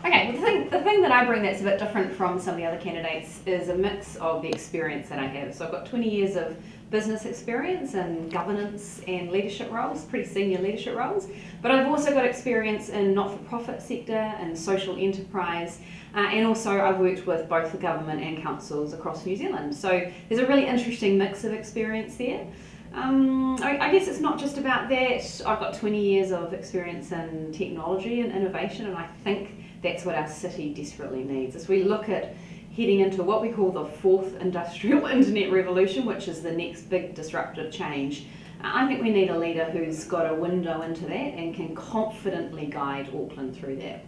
Okay, well, the thing that I bring that's a bit different from some of the other candidates is a mix of the experience that I have. So I've got 20 years of business experience and governance and leadership roles, pretty senior leadership roles, but I've also got experience in not-for-profit sector and social enterprise, and also I've worked with both the government and councils across New Zealand. So there's a really interesting mix of experience there. I guess it's not just about that. I've got 20 years of experience in technology and innovation, and I think that's what our city desperately needs. As we look at heading into what we call the fourth industrial internet revolution, which is the next big disruptive change, I think we need a leader who's got a window into that and can confidently guide Auckland through that.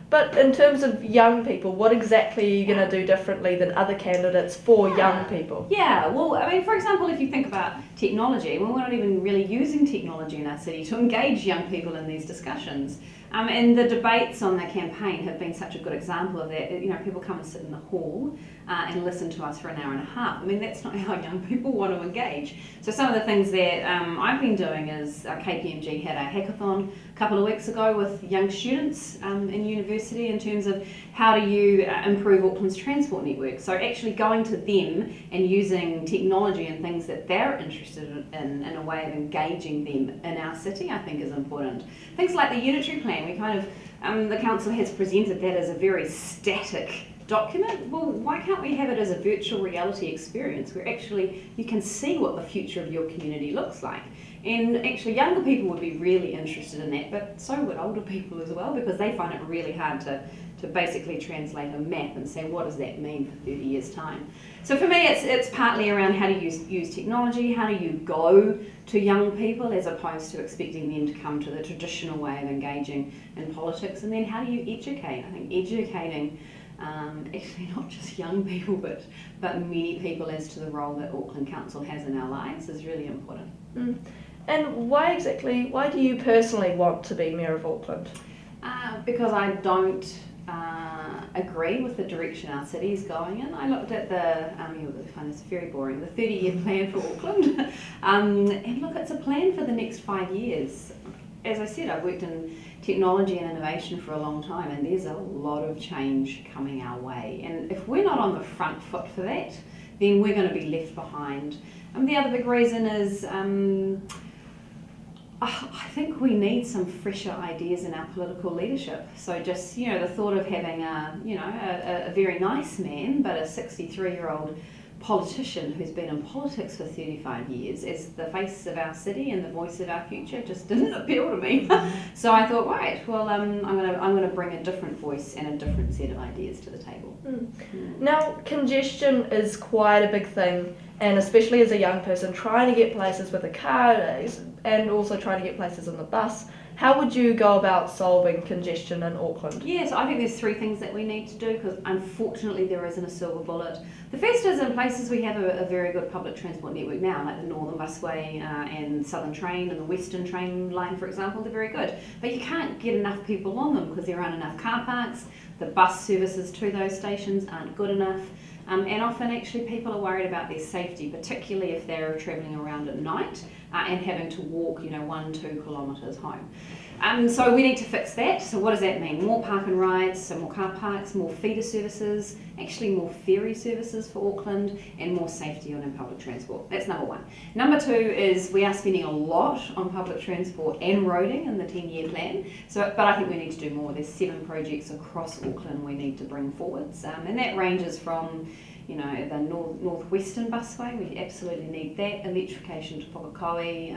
But in terms of young people, what exactly are you going to do differently than other candidates for young people? Yeah, well, I mean, for example, if you think about technology, well, we're not even really using technology in our city to engage young people in these discussions. And the debates on the campaign have been such a good example of that. You know, people come and sit in the hall and listen to us for an hour and a half. I mean, that's not how young people want to engage. So some of the things that I've been doing is KPMG had a hackathon a couple of weeks ago with young students in university in terms of how do you improve Auckland's transport network. So actually going to them and using technology and things that they're interested in a way of engaging them in our city, I think is important. Things like the unitary plan, we kind of, the council has presented that as a very static document. Well, why can't we have it as a virtual reality experience where actually you can see what the future of your community looks like? And actually younger people would be really interested in that, but so would older people as well, because they find it really hard to basically translate a map and say, what does that mean for 30 years' time? So for me, it's partly around how to use technology, how do you go to young people as opposed to expecting them to come to the traditional way of engaging in politics, and then how do you educate? I think educating actually not just young people, but many people as to the role that Auckland Council has in our lives is really important. And why do you personally want to be Mayor of Auckland? Because I don't agree with the direction our city is going in. I looked at you'll find this very boring, the 30-year plan for Auckland, and look, it's a plan for the next 5 years. As I said, I've worked in technology and innovation for a long time, and there's a lot of change coming our way. And if we're not on the front foot for that, then we're going to be left behind. The other big reason is I think we need some fresher ideas in our political leadership. So just, the thought of having a very nice man, but a 63-year-old politician who's been in politics for 35 years as the face of our city and the voice of our future just didn't appeal to me. So I thought, right, well, I'm going to bring a different voice and a different set of ideas to the table. Now, congestion is quite a big thing, and especially as a young person trying to get places with a car and also trying to get places on the bus. How would you go about solving congestion in Auckland? Yes, I think there's three things that we need to do, because unfortunately there isn't a silver bullet. The first is, in places we have a very good public transport network now, like the Northern Busway and Southern Train and the Western Train line, for example, they're very good. But you can't get enough people on them because there aren't enough car parks. The bus services to those stations aren't good enough. And often actually people are worried about their safety, particularly if they're travelling around at night and having to walk 1-2 kilometres home. So we need to fix that. So what does that mean? More park and rides, so more car parks, more feeder services, actually more ferry services for Auckland, and more safety on our public transport. That's number one. Number two is we are spending a lot on public transport and roading in the 10-year plan. But I think we need to do more. There's 7 projects across Auckland we need to bring forwards, and that ranges from the northwestern busway, we absolutely need that, electrification to Pukekohe,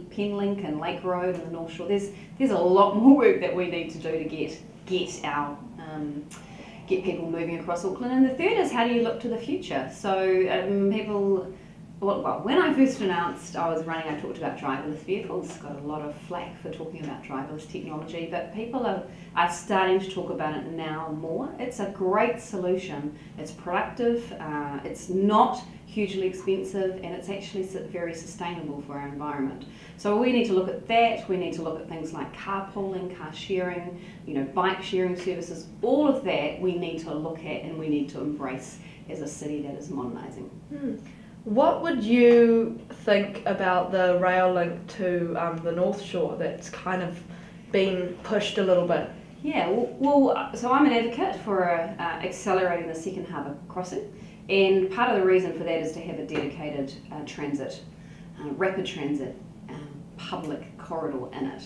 Penlink and Lake Road and the North Shore. There's a lot more work that we need to do to get people moving across Auckland. And the third is, how do you look to the future? So when I first announced I was running, I talked about driverless vehicles. Got a lot of flack for talking about driverless technology, but people are starting to talk about it now more. It's a great solution. It's productive, it's not hugely expensive, and it's actually very sustainable for our environment. So we need to look at that. We need to look at things like carpooling, car sharing, bike sharing services. All of that we need to look at and we need to embrace as a city that is modernising. What would you think about the rail link to the North Shore that's kind of been pushed a little bit? Yeah, so I'm an advocate for accelerating the second harbour crossing, and part of the reason for that is to have a dedicated rapid transit public corridor in it.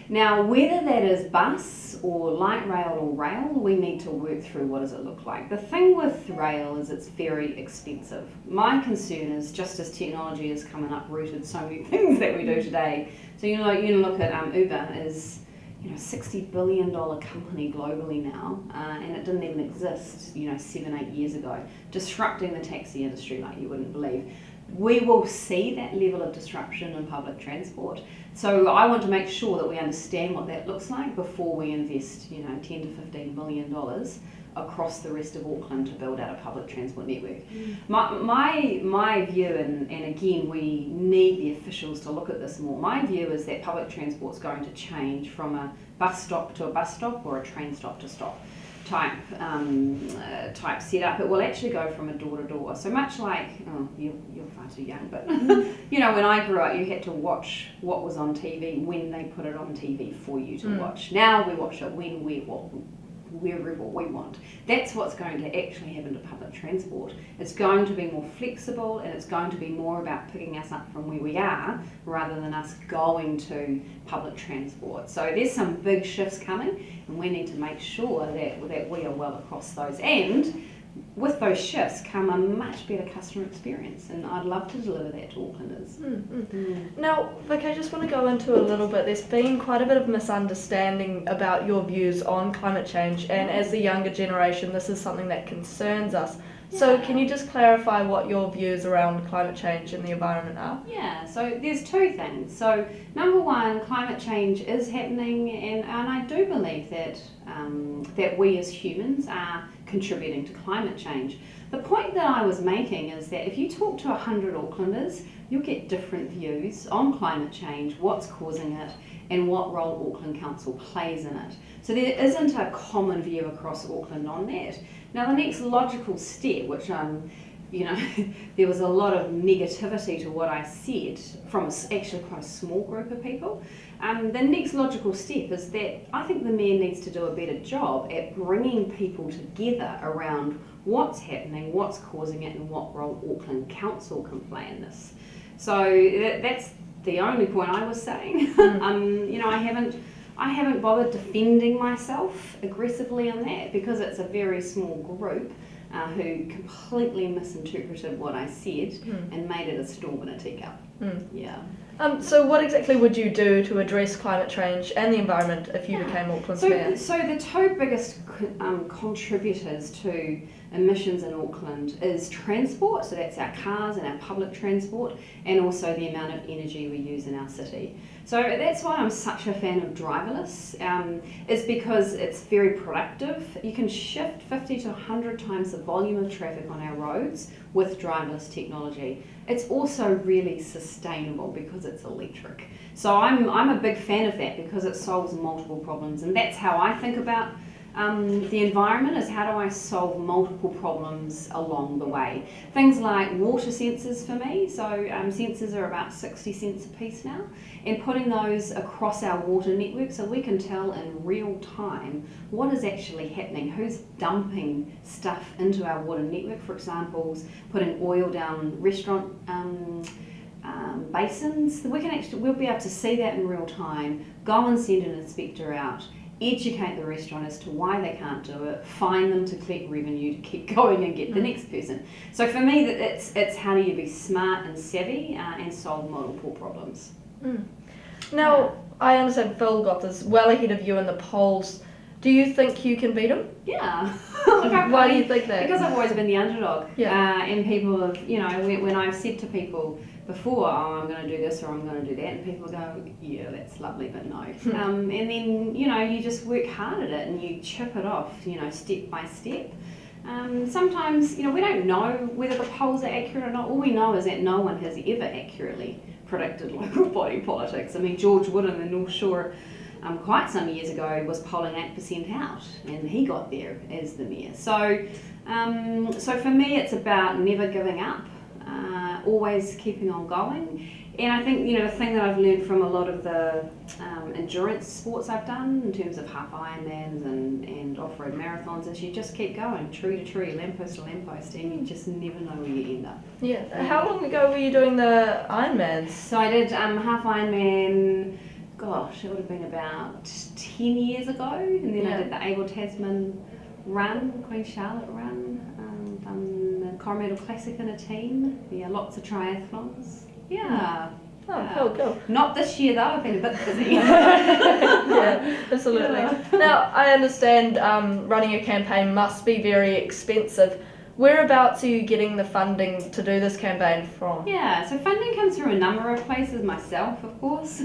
Now, whether that is bus or light rail or rail, we need to work through what does it look like. The thing with rail is it's very expensive. My concern is just as technology has come and uprooted so many things that we do today. So you look at Uber is $60 billion company globally now, and it didn't even exist 7-8 years ago, disrupting the taxi industry like you wouldn't believe. We will see that level of disruption in public transport. So I want to make sure that we understand what that looks like before we invest, $10 to $15 million across the rest of Auckland to build out a public transport network. My view, and again, we need the officials to look at this more. My view is that public transport's going to change from a bus stop to a bus stop or a train stop to stop type setup. It will actually go from a door to door. So much like, you're far too young, but when I grew up, you had to watch what was on TV when they put it on TV for you to watch. Now we watch it wherever we want. That's what's going to actually happen to public transport. It's going to be more flexible, and it's going to be more about picking us up from where we are rather than us going to public transport. So there's some big shifts coming, and we need to make sure that we are well across those. And with those shifts come a much better customer experience, and I'd love to deliver that to Aucklanders. Now, Vic, I just want to go into a little bit. There's been quite a bit of misunderstanding about your views on climate change, and as the younger generation, this is something that concerns us. So can you just clarify what your views around climate change and the environment are? Yeah, so there's two things. So number one, climate change is happening, and I do believe that that we as humans are contributing to climate change. The point that I was making is that if you talk to 100 Aucklanders, you'll get different views on climate change, what's causing it, and what role Auckland Council plays in it. So there isn't a common view across Auckland on that. Now the next logical step, which there was a lot of negativity to what I said from actually quite a small group of people. The next logical step is that I think the Mayor needs to do a better job at bringing people together around what's happening, what's causing it, and what role Auckland Council can play in this. So that's the only point I was saying. I haven't bothered defending myself aggressively on that because it's a very small group who completely misinterpreted what I said and made it a storm in a teacup. Yeah. So what exactly would you do to address climate change and the environment if you became Auckland's mayor? So the two biggest contributors to emissions in Auckland is transport, so that's our cars and our public transport, and also the amount of energy we use in our city. So that's why I'm such a fan of driverless, is because it's very productive. You can shift 50 to 100 times the volume of traffic on our roads with driverless technology. It's also really sustainable because it's electric. So I'm a big fan of that because it solves multiple problems, and that's how I think about the environment, is how do I solve multiple problems along the way. Things like water sensors for me, so sensors are about 60 cents a piece now, and putting those across our water network so we can tell in real time what is actually happening, who's dumping stuff into our water network. For example, putting oil down restaurant basins. We'll be able to see that in real time, go and send an inspector out, educate the restaurant as to why they can't do it, fine them to collect revenue to keep going and get the next person. So for me, it's how do you be smart and savvy and solve multiple problems. Now, I understand Phil Goff is well ahead of you in the polls. Do you think you can beat him? Yeah. Why do you think that? Because I've always been the underdog. Yeah. And people have, when I've said to people before, I'm going to do this or I'm going to do that, and people go, yeah, that's lovely, but no. And then, you just work hard at it and you chip it off, step by step. Sometimes, we don't know whether the polls are accurate or not. All we know is that no one has ever accurately predicted local body politics. I mean, George Wood in the North Shore quite some years ago was polling 8% out, and he got there as the mayor. So for me, it's about never giving up, always keeping on going, And I think, the thing that I've learned from a lot of the endurance sports I've done in terms of half Ironmans and off-road marathons is you just keep going, tree to tree, lamppost to lamppost, and you just never know where you end up. Yeah. How long ago were you doing the Ironmans? So I did half Ironman, gosh, it would have been about 10 years ago, and then I did the Abel Tasman run, Queen Charlotte run, done the Coromandel Classic in a team, lots of triathlons. Yeah. Oh, cool. Not this year though, I've been a bit busy. Yeah, absolutely. Yeah. Now, I understand running a campaign must be very expensive. Whereabouts are you getting the funding to do this campaign from? Yeah, so funding comes through a number of places, myself of course.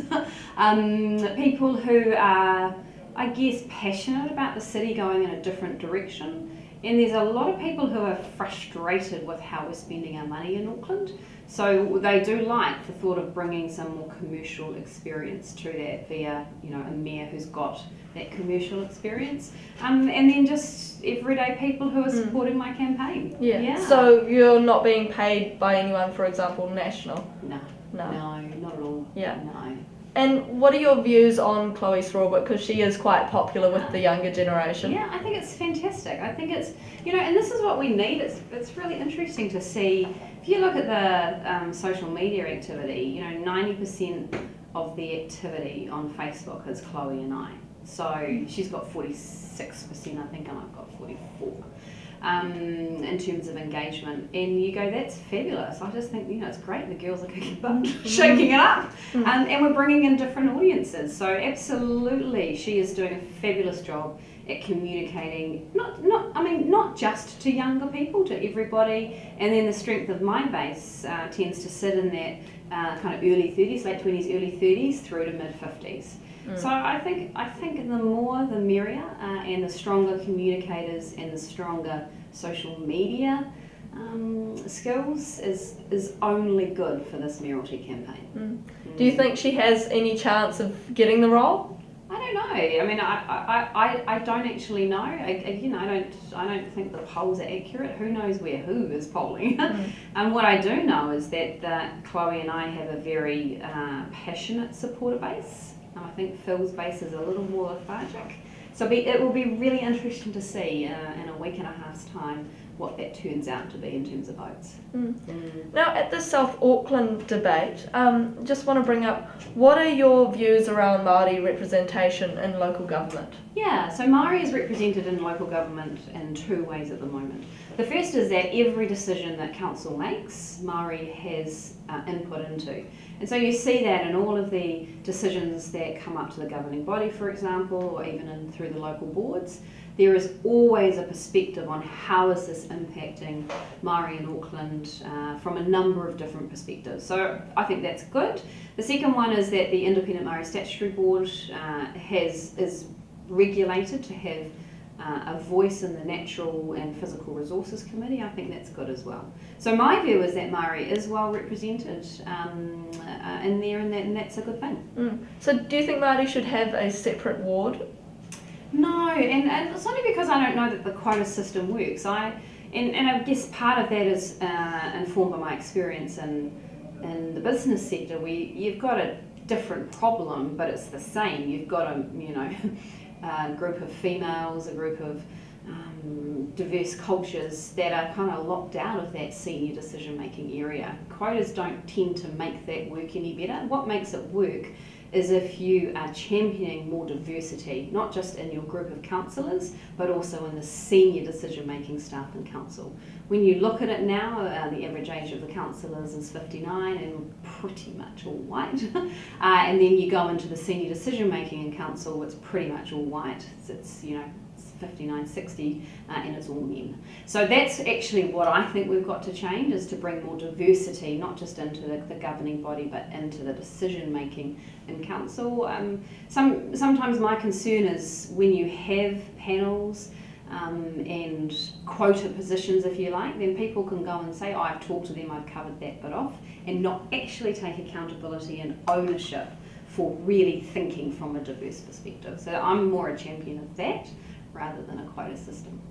People who are, I guess, passionate about the city going in a different direction. And there's a lot of people who are frustrated with how we're spending our money in Auckland. So they do like the thought of bringing some more commercial experience to that via, a mayor who's got that commercial experience. And then just everyday people who are supporting my campaign. Yeah. So you're not being paid by anyone, for example, national? No, not at all. Yeah. No. And what are your views on Chloe Strawbrook, because she is quite popular with the younger generation? Yeah, I think it's fantastic. I think it's, and this is what we need. It's really interesting to see. If you look at the social media activity, 90% of the activity on Facebook is Chloe and I. So she's got 46%, I think, and I've got 44%. In terms of engagement, and you go, that's fabulous. I just think it's great, the girls are kicking butt, shaking it up, and we're bringing in different audiences. So absolutely, she is doing a fabulous job at communicating, not just to younger people, to everybody. And then the strength of my base tends to sit in that kind of early 30s, late 20s, early 30s through to mid 50s. So I think the more the merrier, and the stronger communicators and the stronger social media skills is only good for this mayoralty campaign. Do you think she has any chance of getting the role? I don't know. I mean, I don't actually know. I don't think the polls are accurate. Who knows where who is polling? And what I do know is that Chloe and I have a very passionate supporter base. I think Phil's base is a little more lethargic. So it will be really interesting to see in a week and a half's time what that turns out to be in terms of votes. Now, at the South Auckland debate, just want to bring up, what are your views around Māori representation in local government? Yeah, so Māori is represented in local government in two ways at the moment. The first is that every decision that council makes, Māori has input into. And so you see that in all of the decisions that come up to the governing body, for example, or even through the local boards. There is always a perspective on how is this impacting Māori in Auckland from a number of different perspectives. So I think that's good. The second one is that the Independent Māori Statutory Board is regulated to have a voice in the Natural and Physical Resources Committee. I think that's good as well. So my view is that Māori is well represented in there, and that's a good thing. So do you think Māori should have a separate ward? No, and it's only because I don't know that the quota system works. And I guess part of that is informed by my experience in the business sector, where you've got a different problem, but it's the same. You've got a group of females, a group of diverse cultures that are kind of locked out of that senior decision-making area. Quotas don't tend to make that work any better. What makes it work is if you are championing more diversity, not just in your group of councillors, but also in the senior decision-making staff in council. When you look at it now, the average age of the councillors is 59 and pretty much all white. And then you go into the senior decision-making in council, it's pretty much all white. It's 59, 60, and it's all men. So that's actually what I think we've got to change, is to bring more diversity, not just into the governing body, but into the decision making in council. Sometimes my concern is when you have panels and quota positions, if you like, then people can go and say, oh, I've talked to them, I've covered that bit off, and not actually take accountability and ownership for really thinking from a diverse perspective. So I'm more a champion of that rather than a quota system.